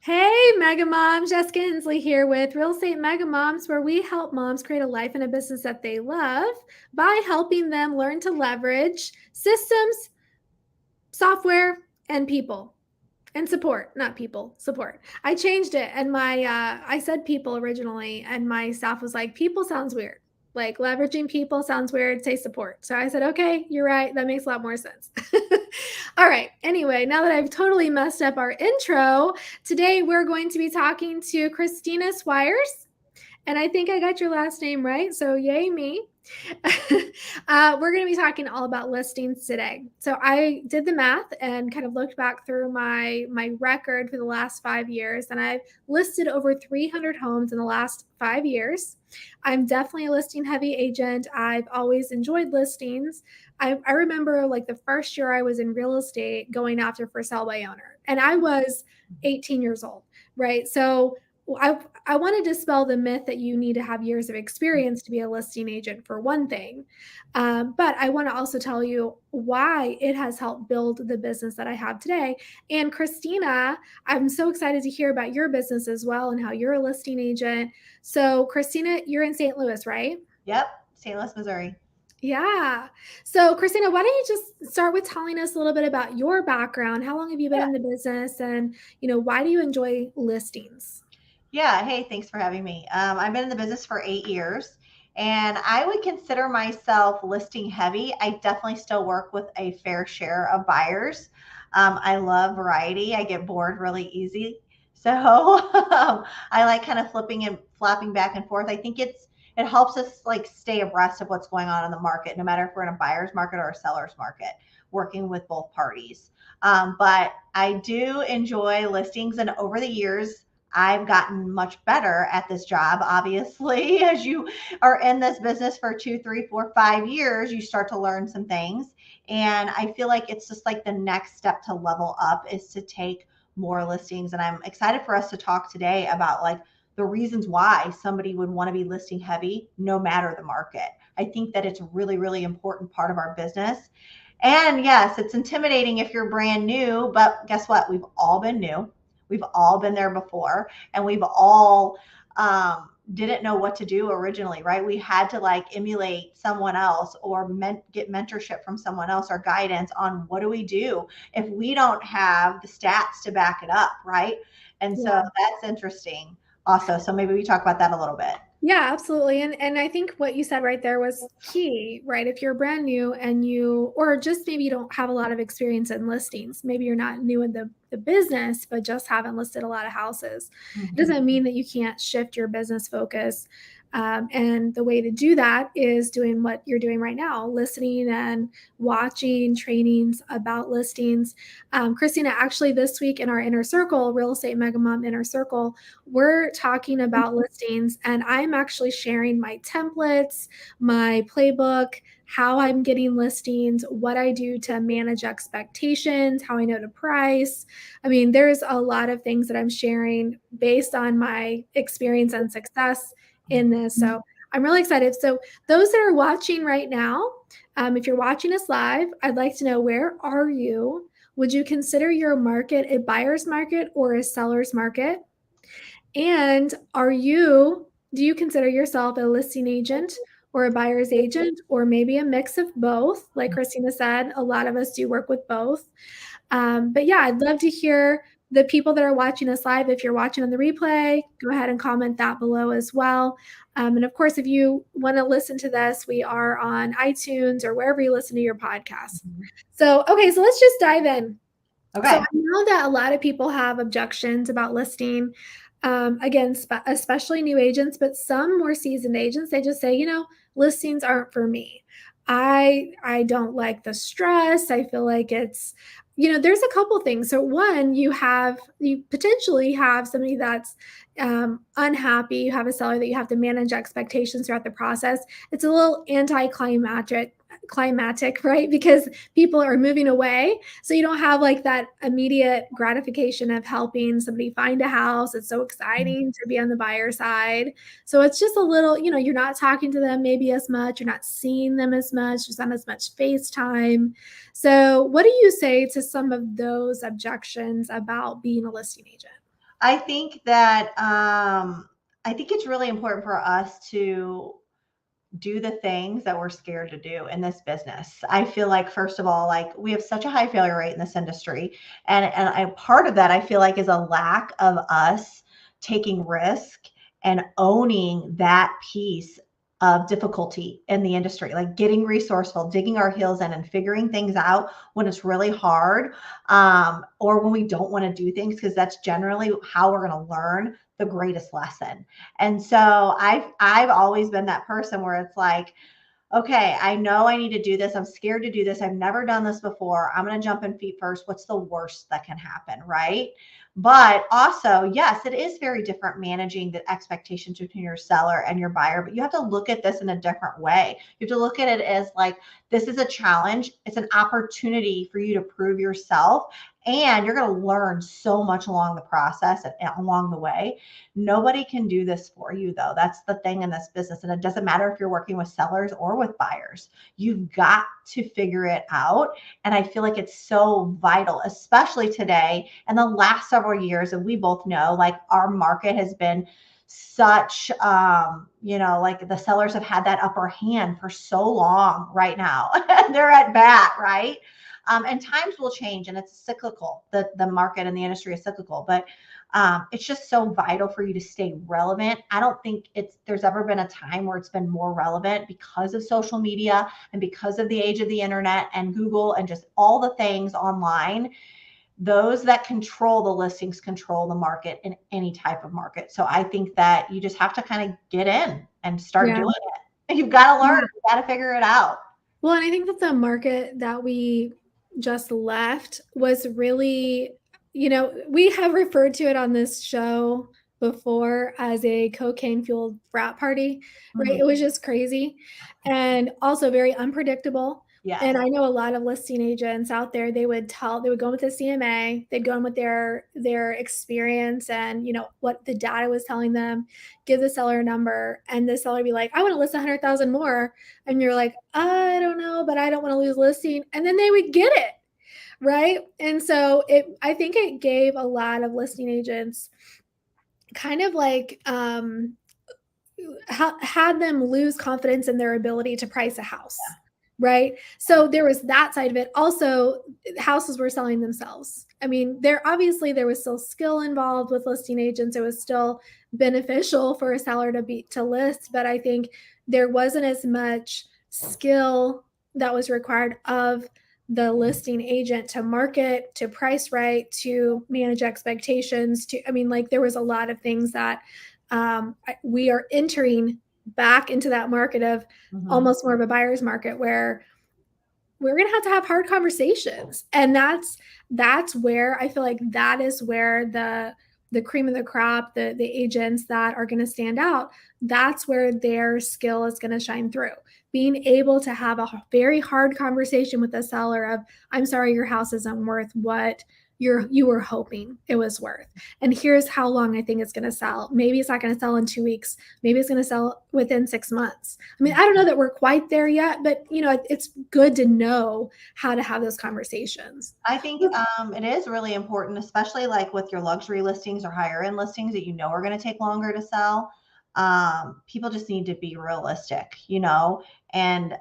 Hey, Mega Moms, Jessica Hensley here with Real Estate Mega Moms, where we help moms create a life and a business that they love by helping them learn to leverage systems, software, and people. And support, not people, support. I changed it and I said people originally, and my staff was like, people sounds weird. Like leveraging people sounds weird, say support. So I said, okay, you're right. That makes a lot more sense. All right. Anyway, now that I've totally messed up our intro, today we're going to be talking to Christina Swyers. And I think I got your last name right. So yay me. We're going to be talking all about listings today. So I did the math and kind of looked back through my record for the last 5 years, and I've listed over 300 homes in the last 5 years. I'm definitely a listing heavy agent. I've always enjoyed listings. I remember like the first year I was in real estate going after for sale by owner, and I was 18 years old, right? So I want to dispel the myth that you need to have years of experience to be a listing agent, for one thing. But I want to also tell you why it has helped build the business that I have today. And Christina, I'm so excited to hear about your business as well and how you're a listing agent. So, Christina, you're in St. Louis, right? Yep, St. Louis, Missouri. Yeah. So, Christina, why don't you just start with telling us a little bit about your background? How long have you been Yeah. in the business, and why do you enjoy listings? Yeah. Hey, thanks for having me. I've been in the business for 8 years and I would consider myself listing heavy. I definitely still work with a fair share of buyers. I love variety. I get bored really easy. So I like kind of flipping and flopping back and forth. I think it helps us like stay abreast of what's going on in the market, no matter if we're in a buyer's market or a seller's market, working with both parties. But I do enjoy listings, and over the years, I've gotten much better at this job. Obviously, as you are in this business for 2, 3, 4, 5 years, you start to learn some things. And I feel like it's just like the next step to level up is to take more listings. And I'm excited for us to talk today about like the reasons why somebody would want to be listing heavy no matter the market. I think that it's a really, really important part of our business. And yes, it's intimidating if you're brand new, but guess what? We've all been new. We've all been there before, and we've all didn't know what to do originally, right? We had to like emulate someone else or get mentorship from someone else or guidance on what do we do if we don't have the stats to back it up, right? And so Yeah. that's interesting also. So maybe we talk about that a little bit. Yeah, absolutely. And I think what you said right there was key, right? If you're brand new and or just maybe you don't have a lot of experience in listings, maybe you're not new in the business, but just haven't listed a lot of houses. It Mhm. doesn't mean that you can't shift your business focus. And the way to do that is doing what you're doing right now, listening and watching trainings about listings. Christina, actually, this week in our inner circle, Real Estate Mega Mom Inner Circle, we're talking about listings, and I'm actually sharing my templates, my playbook, how I'm getting listings, what I do to manage expectations, how I know to price. I mean, there's a lot of things that I'm sharing based on my experience and success in this. So I'm really excited. So, those that are watching right now, if you're watching us live, I'd like to know, where are you? Would you consider your market a buyer's market or a seller's market? And do you consider yourself a listing agent or a buyer's agent, or maybe a mix of both? Like Christina said, a lot of us do work with both. But yeah, I'd love to hear the people that are watching us live. If you're watching on the replay, go ahead and comment that below as well. And of course, if you want to listen to this, we are on iTunes or wherever you listen to your podcasts. Mhm. So, okay, so let's just dive in. So I Okay. know that a lot of people have objections about listing. Again, especially new agents, but some more seasoned agents, they just say, listings aren't for me. I don't like the stress. I feel like it's, there's a couple things. So one, you potentially have somebody that's unhappy. You have a seller that you have to manage expectations throughout the process. It's a little climatic, right? Because people are moving away, so you don't have like that immediate gratification of helping somebody find a house. It's so exciting to be on the buyer side. So it's just a little, you're not talking to them maybe as much, you're not seeing them as much, there's not as much FaceTime. So what do you say to some of those objections about being a listing agent? I think that I think it's really important for us to do the things that we're scared to do in this business. I feel like first of all, like we have such a high failure rate in this industry, part of that I feel like is a lack of us taking risk and owning that piece of difficulty in the industry, like getting resourceful, digging our heels in and figuring things out when it's really hard, or when we don't want to do things, because that's generally how we're going to learn the greatest lesson. And so I've always been that person where it's like, okay, I know I need to do this. I'm scared to do this. I've never done this before. I'm going to jump in feet first. What's the worst that can happen? Right. But also, yes, it is very different managing the expectations between your seller and your buyer, but you have to look at this in a different way. You have to look at it as like, this is a challenge. It's an opportunity for you to prove yourself. And you're going to learn so much along the process and along the way. Nobody can do this for you, though. That's the thing in this business. And it doesn't matter if you're working with sellers or with buyers. You've got to figure it out. And I feel like it's so vital, especially today and the last several years. And we both know, like, our market has been such, like the sellers have had that upper hand for so long right now. They're at bat, right? And times will change, and it's cyclical. The market and the industry is cyclical, but it's just so vital for you to stay relevant. I don't think there's ever been a time where it's been more relevant because of social media and because of the age of the internet and Google and just all the things online. Those that control the listings control the market in any type of market. So I think that you just have to kind of get in and start doing it. You've got to learn. You've got to figure it out. Well, and I think that the market that we just left was really, we have referred to it on this show before as a cocaine fueled frat party, right? Mm-hmm. It was just crazy and also very unpredictable. Yes. And I know a lot of listing agents out there, they would go with the CMA, they'd go in with their experience and, what the data was telling them, give the seller a number, and the seller would be like, I want to list 100,000 more. And you're like, I don't know, but I don't want to lose listing. And then they would get it. Right. And so I think it gave a lot of listing agents kind of like, had them lose confidence in their ability to price a house. Yeah. Right. So there was that side of it. Also, houses were selling themselves. I mean, there was still skill involved with listing agents. It was still beneficial for a seller to list, but I think there wasn't as much skill that was required of the listing agent to market, to price right, to manage expectations, there was a lot of things that we are entering back into that market of almost more of a buyer's market where we're going to have hard conversations. And that's where I feel like that is where the cream of the crop, the agents that are going to stand out, that's where their skill is going to shine through. Being able to have a very hard conversation with the seller of, I'm sorry, your house isn't worth what you were hoping it was worth. And here's how long I think it's going to sell. Maybe it's not going to sell in 2 weeks. Maybe it's going to sell within 6 months. I mean, I don't know that we're quite there yet, but it's good to know how to have those conversations. I think it is really important, especially like with your luxury listings or higher end listings that are going to take longer to sell. People just need to be realistic, and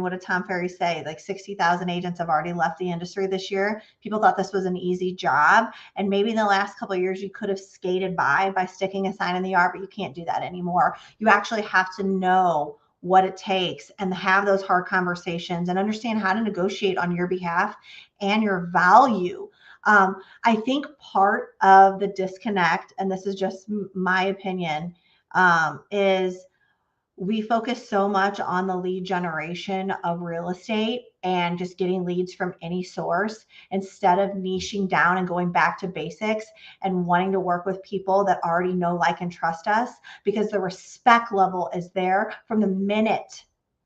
what did Tom Ferry say? Like 60,000 agents have already left the industry this year. People thought this was an easy job, and maybe in the last couple of years you could have skated by sticking a sign in the yard, but you can't do that anymore. You actually have to know what it takes and have those hard conversations and understand how to negotiate on your behalf and your value. I think part of the disconnect, and this is just my opinion, is we focus so much on the lead generation of real estate and just getting leads from any source instead of niching down and going back to basics and wanting to work with people that already know, like, and trust us, because the respect level is there from the minute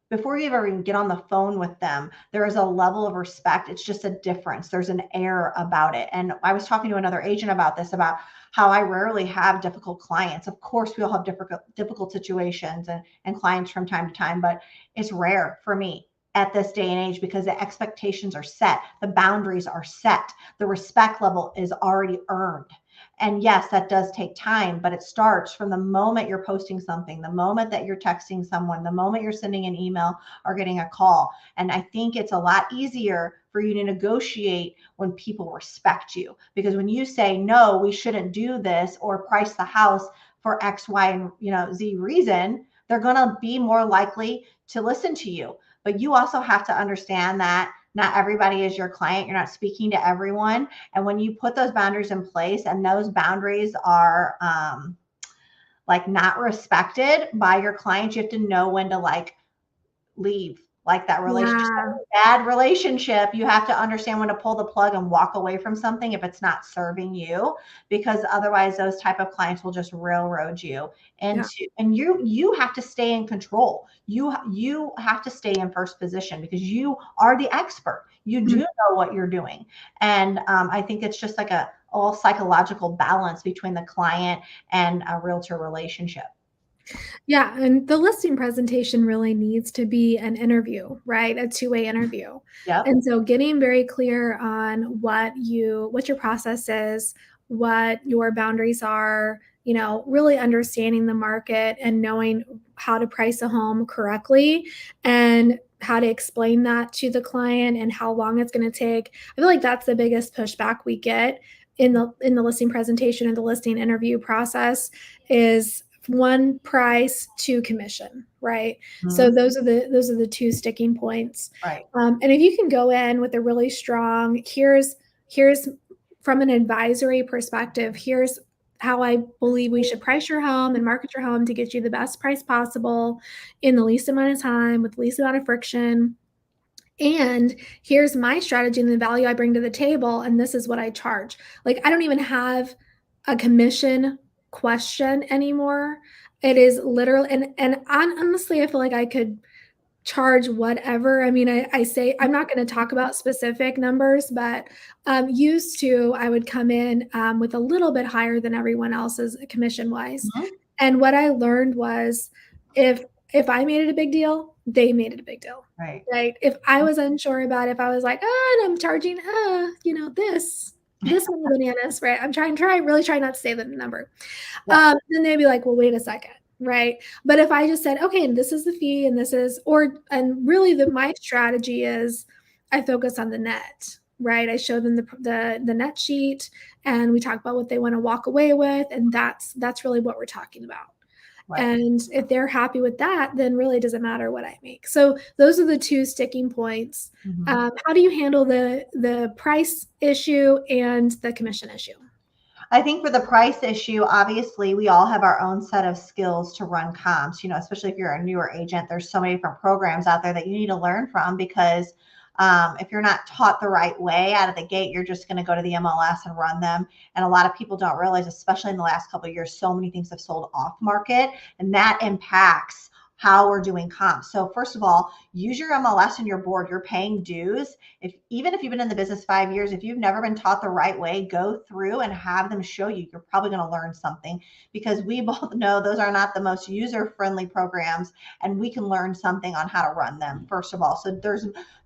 before you ever even get on the phone with them. There is a level of respect. It's just a difference. There's an air about it. And I was talking to another agent about this, about how I rarely have difficult clients. Of course, we all have difficult situations and clients from time to time, but it's rare for me. at this day and age because the expectations are set, the boundaries are set, the respect level is already earned. And yes, that does take time, but it starts from the moment you're posting something, the moment that you're texting someone, the moment you're sending an email or getting a call. And I think it's a lot easier for you to negotiate when people respect you. Because when you say, no, we shouldn't do this or price the house for X, Y, and Z reason, they're going to be more likely to listen to you. But you also have to understand that not everybody is your client. You're not speaking to everyone. And when you put those boundaries in place and those boundaries are like not respected by your clients, you have to know when to like leave, like that relationship, Yeah. bad relationship. You have to understand when to pull the plug and walk away from something if it's not serving you, because otherwise those type of clients will just railroad you Yeah. into, and you have to stay in control. You have to stay in first position because you are the expert. You do know what you're doing. And I think it's just like a all psychological balance between the client and a realtor relationship. Yeah, and the listing presentation really needs to be an interview, right? A two-way interview. Yep. And so getting very clear on what your process is, what your boundaries are, really understanding the market and knowing how to price a home correctly and how to explain that to the client and how long it's going to take. I feel like that's the biggest pushback we get in the listing presentation and the listing interview process is one price, two commission, right? So Mhm. those are the two sticking points. Right. And if you can go in with a really strong, here's from an advisory perspective, here's how I believe we should price your home and market your home to get you the best price possible in the least amount of time with the least amount of friction. And here's my strategy and the value I bring to the table, and this is what I charge. Like, I don't even have a commission question anymore. It is literally, and honestly, I feel like I could charge whatever. I mean, I say I'm not going to talk about specific numbers, but used to I would come in with a little bit higher than everyone else's commission wise. Mhm. And what I learned was if if I made it a big deal, they made it a big deal. Right. Right. If I was unsure about it, if I was like, oh, and I'm charging this many bananas, right? Really try not to say the number. Yeah. Then they'd be like, well, wait a second, right? But if I just said, okay, and this is the fee, and this is, and really my strategy is I focus on the net, right? I show them the net sheet, and we talk about what they want to walk away with, and that's really what we're talking about. Right. And if they're happy with that, then really it doesn't matter what I make. So those are the two sticking points. Mhm. How do you handle the price issue and the commission issue? I think for the price issue, obviously, we all have our own set of skills to run comps, especially if you're a newer agent. There's so many different programs out there that you need to learn from because if you're not taught the right way out of the gate, you're just going to go to the MLS and run them. And a lot of people don't realize, especially in the last couple of years, so many things have sold off market, and that impacts how we're doing comps. So first of all, use your MLS and your board. You're paying dues. Even if you've been in the business 5 years, if you've never been taught the right way, go through and have them show you. You're probably going to learn something because we both know those are not the most user-friendly programs, and we can learn something on how to run them, first of all. So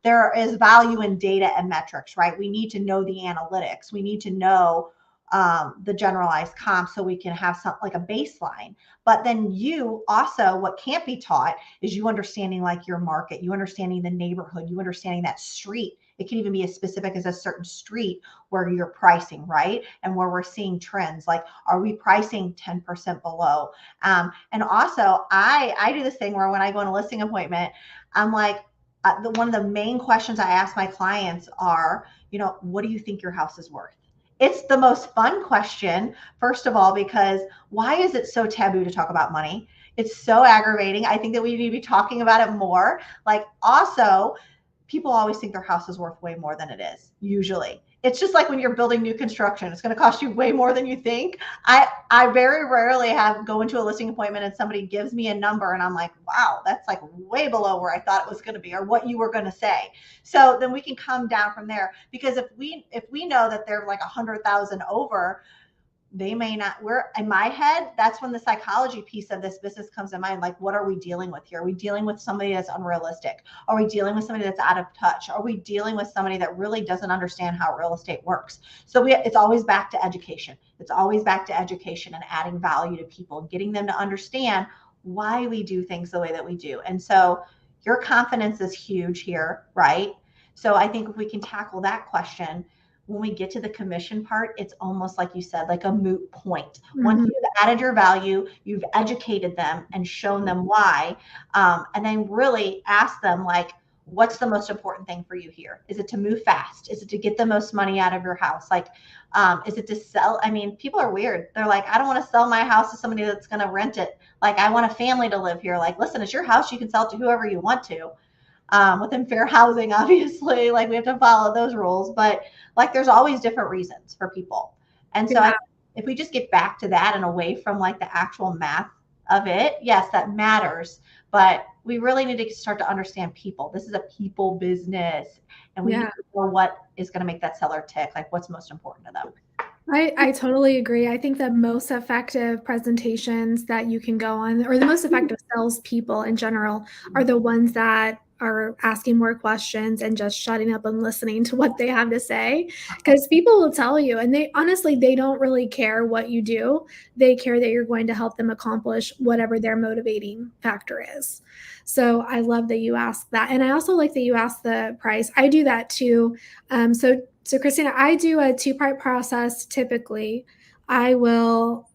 there is value in data and metrics, right? We need to know the analytics. We need to know the generalized comp so we can have something like a baseline. But then you also, what can't be taught is you understanding like your market, you understanding the neighborhood, you understanding that street. It can even be as specific as a certain street where you're pricing, right? And where we're seeing trends, like are we pricing 10% below? And also I do this thing where when I go on a listing appointment, I'm like, one of the main questions I ask my clients are, what do you think your house is worth? It's the most fun question, first of all, because why is it so taboo to talk about money? It's so aggravating. I think that we need to be talking about it more. Like, also, people always think their house is worth way more than it is, usually. It's just like when you're building new construction, it's going to cost you way more than you think. I very rarely go into a listing appointment and somebody gives me a number and I'm like, wow, that's like way below where I thought it was going to be or what you were going to say. So then we can come down from there, because if we know that they're like 100,000 over, they may not, we're in my head, that's when the psychology piece of this business comes in mind. Like, what are we dealing with here? Are we dealing with somebody that's unrealistic? Are we dealing with somebody that's out of touch? Are we dealing with somebody that really doesn't understand how real estate works? So it's always back to education. It's always back to education and adding value to people and getting them to understand why we do things the way that we do. And so your confidence is huge here, right? So I think if we can tackle that question, when we get to the commission part, it's almost like you said, like a moot point. Once Mhm. you've added your value, you've educated them and shown them why, and then really ask them, like, what's the most important thing for you here? Is it to move fast? Is it to get the most money out of your house? Like, is it to sell? I mean, people are weird. They're like, I don't want to sell my house to somebody that's going to rent it. Like, I want a family to live here. Like, listen, it's your house. You can sell it to whoever you want to, within fair housing, obviously. Like, we have to follow those rules, but like, there's always different reasons for people. And so Yeah. if we just get back to that and away from like the actual math of it, yes, that matters, but we really need to start to understand people. This is a people business, and we need Yeah. to know what is going to make that seller tick, like what's most important to them. I totally agree. I think the most effective presentations that you can go on, or the most effective salespeople in general, are the ones that are asking more questions and just shutting up and listening to what they have to say. Because people will tell you, and they honestly, they don't really care what you do. They care that you're going to help them accomplish whatever their motivating factor is. So I love that you asked that. And I also like that you asked the price. I do that too. So Christina, I do a two-part process typically. I will,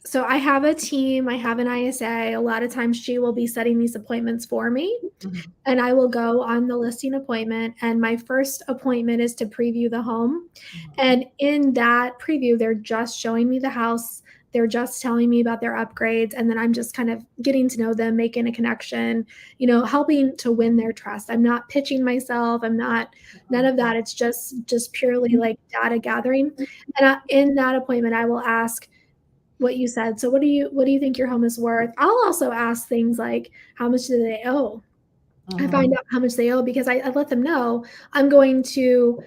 so I have a team, I have an ISA. A lot of times she will be setting these appointments for me, Mhm. and I will go on the listing appointment. And my first appointment is to preview the home. Mhm. And in that preview, they're just showing me the house. They're just telling me about their upgrades. And then I'm just kind of getting to know them, making a connection, helping to win their trust. I'm not pitching myself. I'm not, none of that. It's just purely like data gathering. And in that appointment, I will ask what you said. So what do you think your home is worth? I'll also ask things like, how much do they owe? I find Mhm. out how much they owe because I let them know I'm going to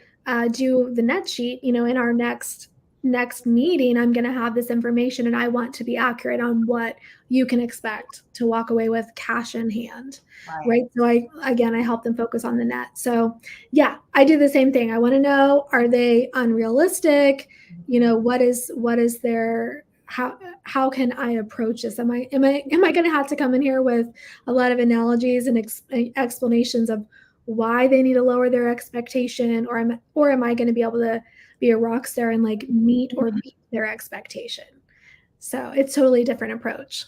do the net sheet. In our next meeting, I'm going to have this information, and I want to be accurate on what you can expect to walk away with cash in hand, Right. right? So I help them focus on the net. So yeah, I do the same thing. I want to know, are they unrealistic? What is their how can I approach this? Am I going to have to come in here with a lot of analogies and explanations of why they need to lower their expectation, or am I going to be able to be a rock star and like meet or beat their expectation? So it's totally different approach.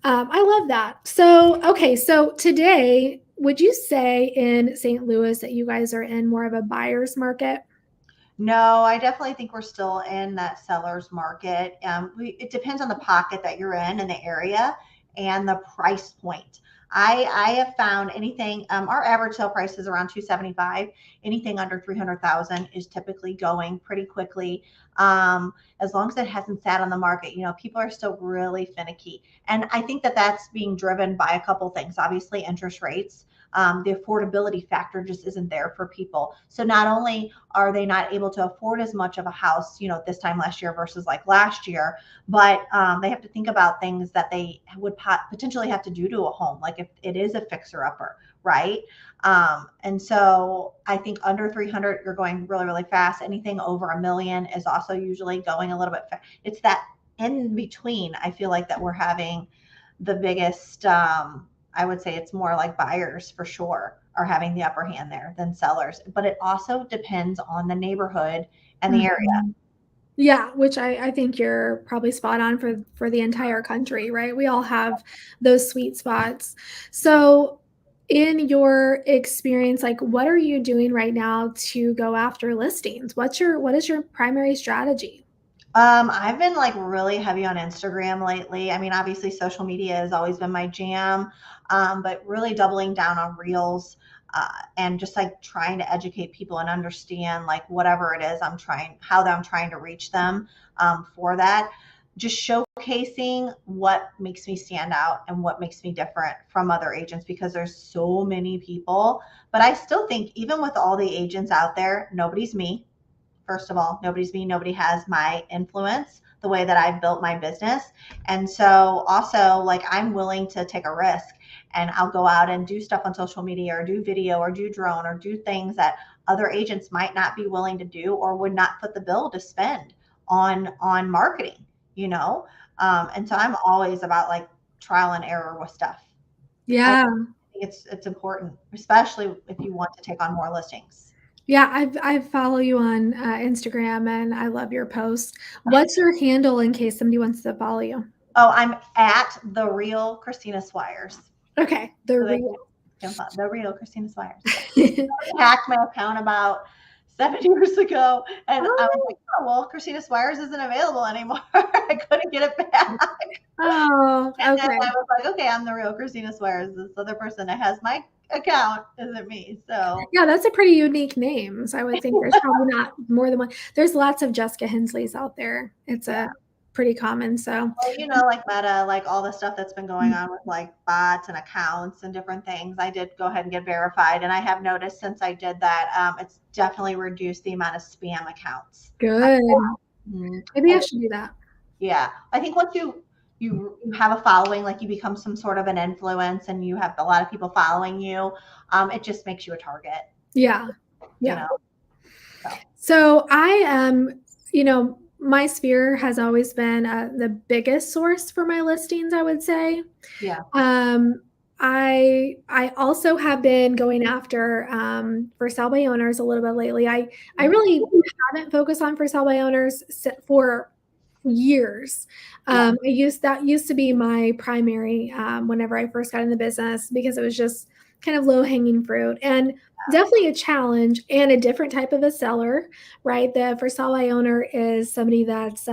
I love that. So okay, so today, would you say in St. Louis that you guys are in more of a buyer's market? No, I definitely think we're still in that seller's market. It depends on the pocket that you're in the area and the price point. I have found anything. Our average sale price is around 275. Anything under 300,000 is typically going pretty quickly. As long as it hasn't sat on the market, people are still really finicky, and I think that that's being driven by a couple things. Obviously, interest rates. The affordability factor just isn't there for people. So not only are they not able to afford as much of a house, this time last year versus like last year, but they have to think about things that they would potentially have to do to a home, like if it is a fixer upper, right? And so I think under 300, you're going really, really fast. Anything over a million is also usually going a little bit fast. It's that in between, I feel like that we're having the biggest, I would say it's more like buyers for sure are having the upper hand there than sellers. But it also depends on the neighborhood and the area. Mhm. Yeah, which I think you're probably spot on for the entire country, right? We all have those sweet spots. So, in your experience, like what are you doing right now to go after listings? What is your primary strategy? I've been like really heavy on Instagram lately. I mean, obviously, social media has always been my jam, but really doubling down on reels, and just like trying to educate people and understand like whatever it is how I'm trying to reach them, for that. Just showcasing what makes me stand out and what makes me different from other agents because there's so many people. But I still think, even with all the agents out there, nobody's me. First of all, nobody's me. Nobody has my influence the way that I've built my business. And so also like I'm willing to take a risk and I'll go out and do stuff on social media or do video or do drone or do things that other agents might not be willing to do or would not foot the bill to spend on marketing, you know? And so I'm always about like trial and error with stuff. I Yeah. think it's important, especially if you want to take on more listings. Yeah, I follow you on Instagram and I love your posts. What's your handle in case somebody wants to follow you? Oh, I'm at the real Christina Swyers. Okay, the So real. the real Christina Swyers. I hacked my account about 7 years ago, and I was like, oh well, Christina Swyers isn't available anymore. I couldn't get it back. Oh, And then okay. I was like, okay, I'm the real Christina Swyers. This other person that has my account isn't me. So Yeah, that's a pretty unique name. So I would think there's probably not more than one. There's lots of Jessica Hensleys out there. It's a pretty common. So well, you know, like Meta, like all the stuff that's been going on with like bots and accounts and different things, I did go ahead and get verified. And I have noticed since I did that, it's definitely reduced the amount of spam accounts. good. Maybe I I, should do that. yeah, I think once you have a following, like you become some sort of an influence, and you have a lot of people following you, it just makes you a target. Yeah. You Yeah. know? So I am, my sphere has always been the biggest source for my listings, I would say. Yeah. I also have been going after for sale by owners a little bit lately. I really haven't focused on for sale by owners for years. That used to be my primary whenever I first got in the business because it was just kind of low hanging fruit and definitely a challenge and a different type of a seller, right? The for sale by owner is somebody that's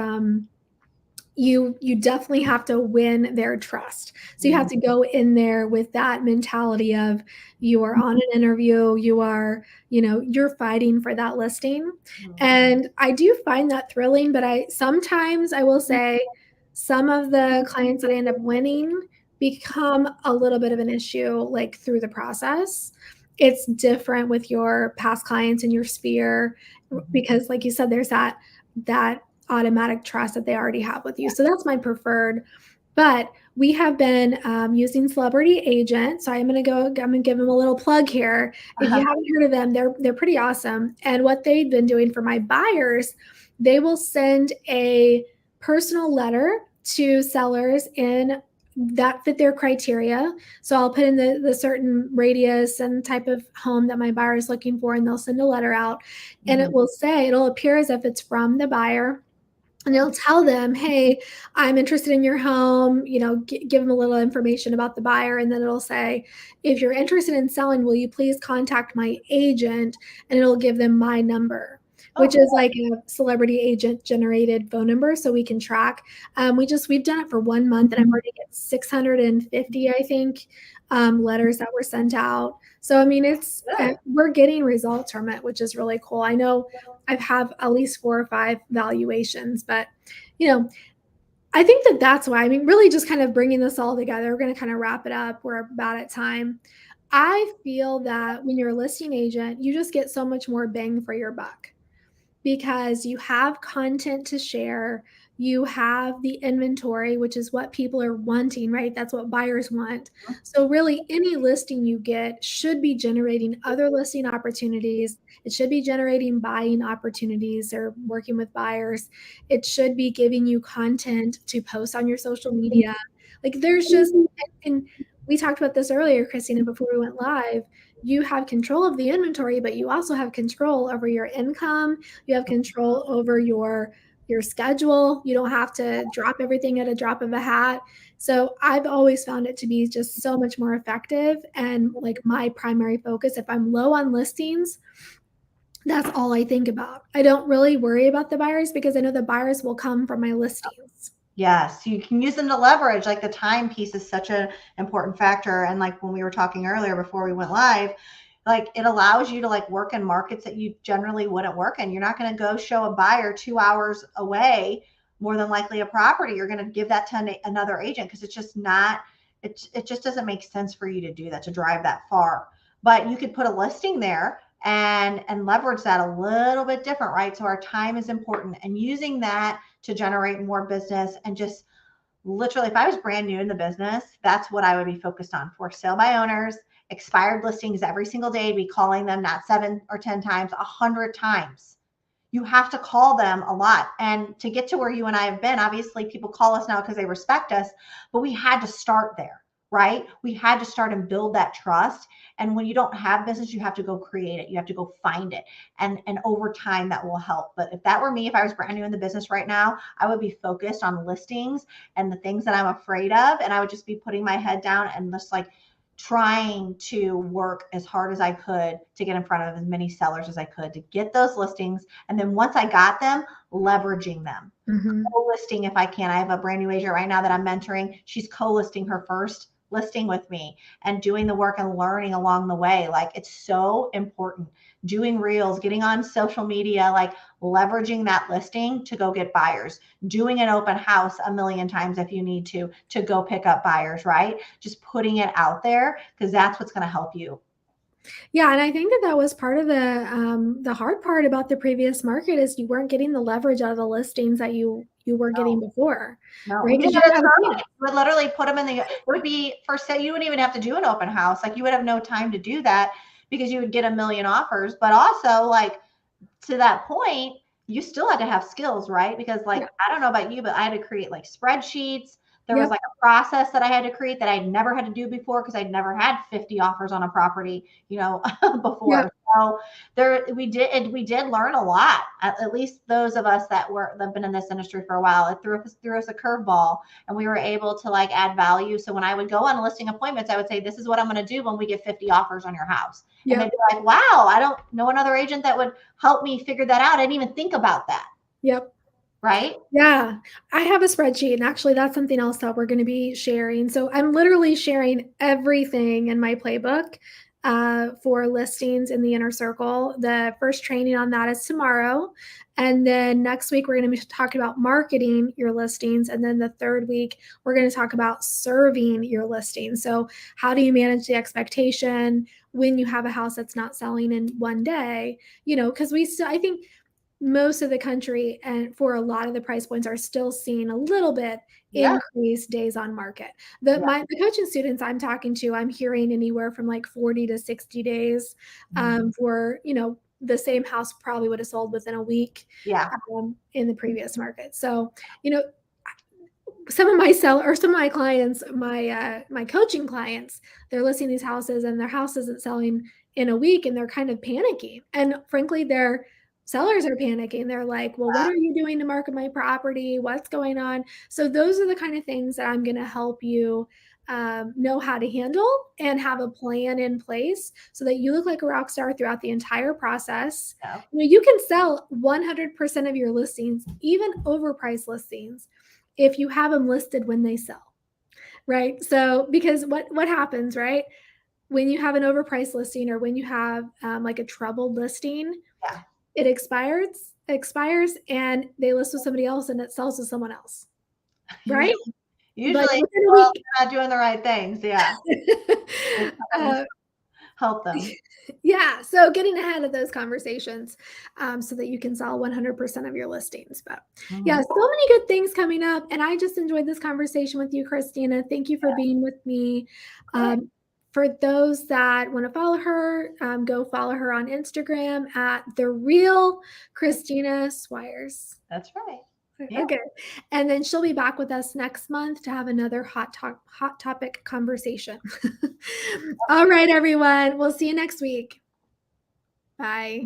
you definitely have to win their trust. So you have to go in there with that mentality of you are on an interview, you're fighting for that listing. And I do find that thrilling, but sometimes I will say some of the clients that I end up winning become a little bit of an issue like through the process. It's different with your past clients in your sphere because like you said, there's that automatic trust that they already have with you. So that's my preferred. But we have been using Celebrity Agent. So I'm going to give them a little plug here. If you haven't heard of them, they're pretty awesome. And what they've been doing for my buyers, they will send a personal letter to sellers in that fit their criteria. So I'll put in the certain radius and type of home that my buyer is looking for, and they'll send a letter out. And it'll appear as if it's from the buyer. And it'll tell them, hey, I'm interested in your home, give them a little information about the buyer. And then it'll say, if you're interested in selling, will you please contact my agent? And it'll give them my number, which is like a Celebrity Agent generated phone number. So we can track. We've done it for 1 month and I've already got 650, I think, letters that were sent out. So, I mean, we're getting results from it, which is really cool. I know I've had at least 4 or 5 valuations, but, I think that's why. I mean, really just kind of bringing this all together. We're going to kind of wrap it up. We're about at time. I feel that when you're a listing agent, you just get so much more bang for your buck because you have content to share. You have the inventory, which is what people are wanting, right? That's what buyers want. So really any listing you get should be generating other listing opportunities. It should be generating buying opportunities or working with buyers. It should be giving you content to post on your social media. Like there's just, and we talked about this earlier, Christina, before we went live. You have control of the inventory, but you also have control over your income. You have control over your schedule. You don't have to drop everything at a drop of a hat. So I've always found it to be just so much more effective and like my primary focus. If I'm low on listings, that's all I think about. I don't really worry about the buyers because I know the buyers will come from my listings. Yes, you can use them to leverage. Like the time piece is such an important factor. And like when we were talking earlier before we went live, like it allows you to like work in markets that you generally wouldn't work in. You're not going to go show a buyer 2 hours away, more than likely a property. You're going to give that to another agent because it's just not, it just doesn't make sense for you to do that, to drive that far. But you could put a listing there and leverage that a little bit different, right? So our time is important, and using that to generate more business. And just literally, if I was brand new in the business, that's what I would be focused on: for sale by owners, expired listings every single day, be calling them not 7 or 10 times, 100 times. You have to call them a lot. And to get to where you and I have been, obviously people call us now because they respect us, but we had to start there, right? We had to start and build that trust. And when you don't have business, you have to go create it. You have to go find it. And over time that will help. But if that were me, if I was brand new in the business right now, I would be focused on listings and the things that I'm afraid of. And I would just be putting my head down and just like trying to work as hard as I could to get in front of as many sellers as I could to get those listings. And then once I got them, leveraging them. Mm-hmm. Co-listing if I can. I have a brand new agent right now that I'm mentoring. She's co-listing her first listing with me and doing the work and learning along the way. Like, it's so important. Doing reels, getting on social media, like leveraging that listing to go get buyers, doing an open house a million times if you need to go pick up buyers, right? Just putting it out there, because that's what's going to help you. Yeah, and I think that was part of the hard part about the previous market is you weren't getting the leverage out of the listings that you were getting before, No, right? you Because did you it have early. You would literally put them in the, it would be for sale. You wouldn't even have to do an open house. Like, you would have no time to do that because you would get a million offers. But also, like, to that point, you still had to have skills, right? Because, like, yeah, I don't know about you, but I had to create like spreadsheets. There was yep, like a process that I had to create that I'd never had to do before because I'd never had 50 offers on a property, yep. before. So we did learn a lot. At least those of us that have been in this industry for a while, it threw us a curveball, and we were able to like add value. So when I would go on listing appointments, I would say, "This is what I'm going to do when we get 50 offers on your house," and they'd Yep. be like, "Wow, I don't know another agent that would help me figure that out. I didn't even think about that." Yep. Right? Yeah, I have a spreadsheet, and actually that's something else that we're going to be sharing. So I'm literally sharing everything in my playbook for listings in the inner circle. The first training on that is tomorrow. And then next week, we're going to be talking about marketing your listings. And then the third week, we're going to talk about serving your listings. So how do you manage the expectation when you have a house that's not selling in one day? Because I think most of the country and for a lot of the price points are still seeing a little bit Yeah. increased days on market. Yeah. The coaching students I'm talking to, I'm hearing anywhere from like 40 to 60 days for, the same house probably would have sold within a week Yeah. in the previous market. So, you know, some of my clients, my coaching clients, they're listing these houses and their house isn't selling in a week and they're kind of panicking. And frankly, their sellers are panicking. They're like, well, what are you doing to market my property? What's going on? So those are the kind of things that I'm going to help you know how to handle and have a plan in place so that you look like a rock star throughout the entire process. Yeah. You can sell 100% of your listings, even overpriced listings, if you have them listed when they sell, right? So because what happens, right? When you have an overpriced listing or when you have like a troubled listing, Yeah. it expires and they list with somebody else and it sells to someone else, right? Usually, Like usually, within a well, week. they're not doing the right things. Yeah. uh, Help them. yeah, so getting ahead of those conversations so that you can sell 100% of your listings. But yeah, Mhm. so many good things coming up, and I just enjoyed this conversation with you, Christina. Thank you for being with me. Right. For those that want to follow her, go follow her on Instagram at the real Christina Swyers. That's right. Yeah. Okay. And then she'll be back with us next month to have another hot topic conversation. All right, everyone. We'll see you next week. Bye.